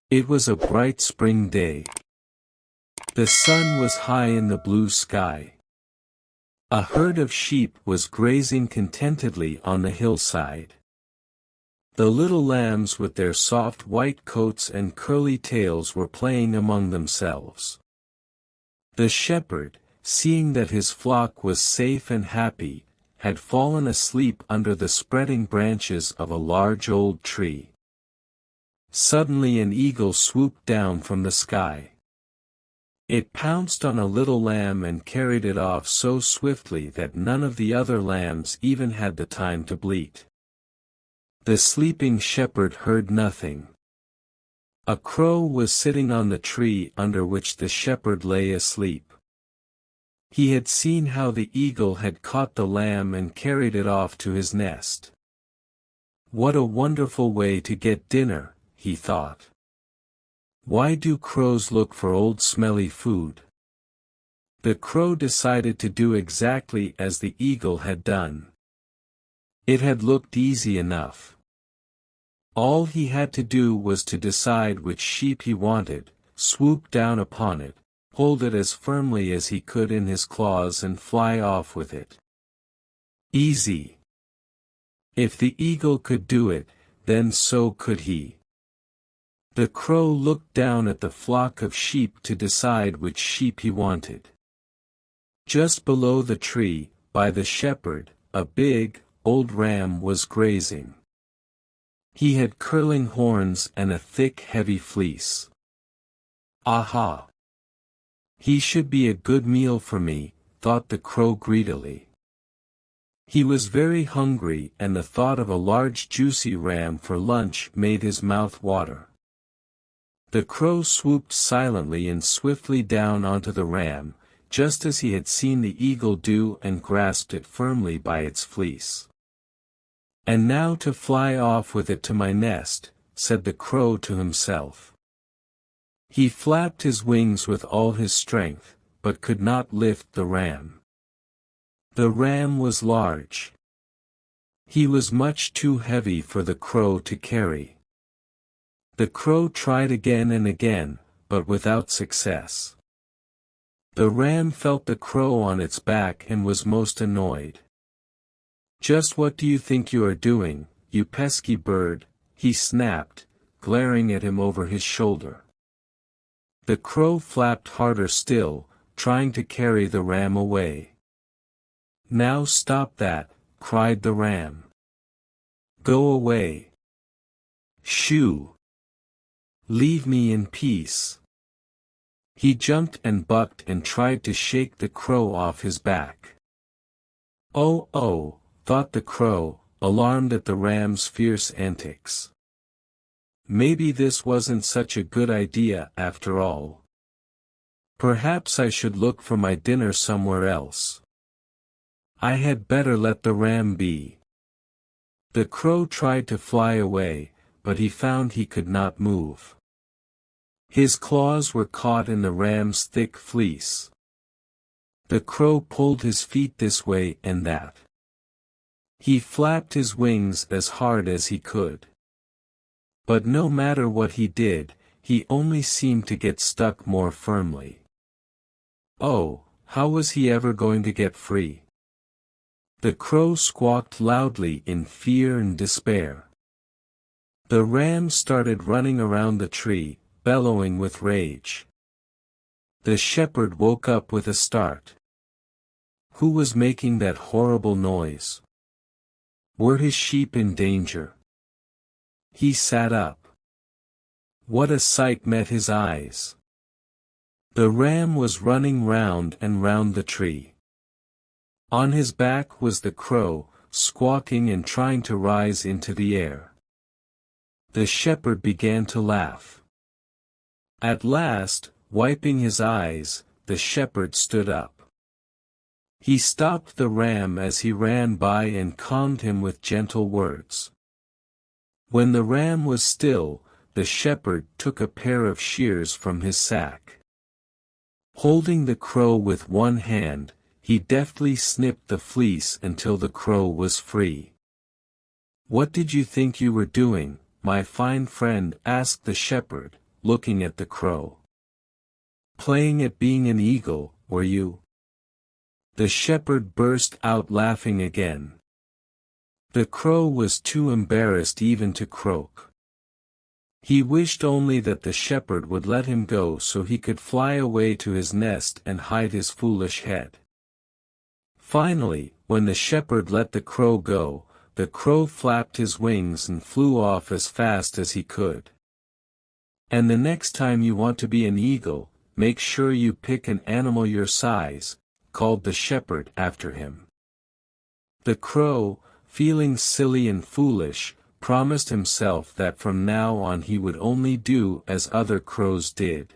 It was a bright spring day. The sun was high in the blue sky. A herd of sheep was grazing contentedly on the hillside. The little lambs with their soft white coats and curly tails were playing among themselves. The shepherd, seeing that his flock was safe and happy, had fallen asleep under the spreading branches of a large old tree. Suddenly an eagle swooped down from the sky. It pounced on a little lamb and carried it off so swiftly that none of the other lambs even had the time to bleat. The sleeping shepherd heard nothing. A crow was sitting on the tree under which the shepherd lay asleep. He had seen how the eagle had caught the lamb and carried it off to his nest. What a wonderful way to get dinner, he thought. Why do crows look for old smelly food? The crow decided to do exactly as the eagle had done. It had looked easy enough. All he had to do was to decide which sheep he wanted, swoop down upon it, hold it as firmly as he could in his claws and fly off with it. Easy. If the eagle could do it, then so could he. The crow looked down at the flock of sheep to decide which sheep he wanted. Just below the tree, by the shepherd, a big, old ram was grazing. He had curling horns and a thick heavy fleece. Aha! He should be a good meal for me, thought the crow greedily. He was very hungry and the thought of a large juicy ram for lunch made his mouth water. The crow swooped silently and swiftly down onto the ram, just as he had seen the eagle do, and grasped it firmly by its fleece. And now to fly off with it to my nest, said the crow to himself. He flapped his wings with all his strength, but could not lift the ram. The ram was large. He was much too heavy for the crow to carry. The crow tried again and again, but without success. The ram felt the crow on its back and was most annoyed. "Just what do you think you are doing, you pesky bird?" he snapped, glaring at him over his shoulder. The crow flapped harder still, trying to carry the ram away. "Now stop that," cried the ram. "Go away. Shoo! Leave me in peace." He jumped and bucked and tried to shake the crow off his back. "Oh, oh," thought the crow, alarmed at the ram's fierce antics. "Maybe this wasn't such a good idea after all. Perhaps I should look for my dinner somewhere else. I had better let the ram be." The crow tried to fly away, but he found he could not move. His claws were caught in the ram's thick fleece. The crow pulled his feet this way and that. He flapped his wings as hard as he could. But no matter what he did, he only seemed to get stuck more firmly. Oh, how was he ever going to get free? The crow squawked loudly in fear and despair. The ram started running around the tree, bellowing with rage. The shepherd woke up with a start. Who was making that horrible noise? Were his sheep in danger? He sat up. What a sight met his eyes! The ram was running round and round the tree. On his back was the crow, squawking and trying to rise into the air. The shepherd began to laugh. At last, wiping his eyes, the shepherd stood up. He stopped the ram as he ran by and calmed him with gentle words. When the ram was still, the shepherd took a pair of shears from his sack. Holding the crow with one hand, he deftly snipped the fleece until the crow was free. "What did you think you were doing, my fine friend?" asked the shepherd, looking at the crow. "Playing at being an eagle, were you?" The shepherd burst out laughing again. The crow was too embarrassed even to croak. He wished only that the shepherd would let him go so he could fly away to his nest and hide his foolish head. Finally, when the shepherd let the crow go, the crow flapped his wings and flew off as fast as he could. "And the next time you want to be an eagle, make sure you pick an animal your size," called the shepherd after him. The crow, feeling silly and foolish, promised himself that from now on he would only do as other crows did.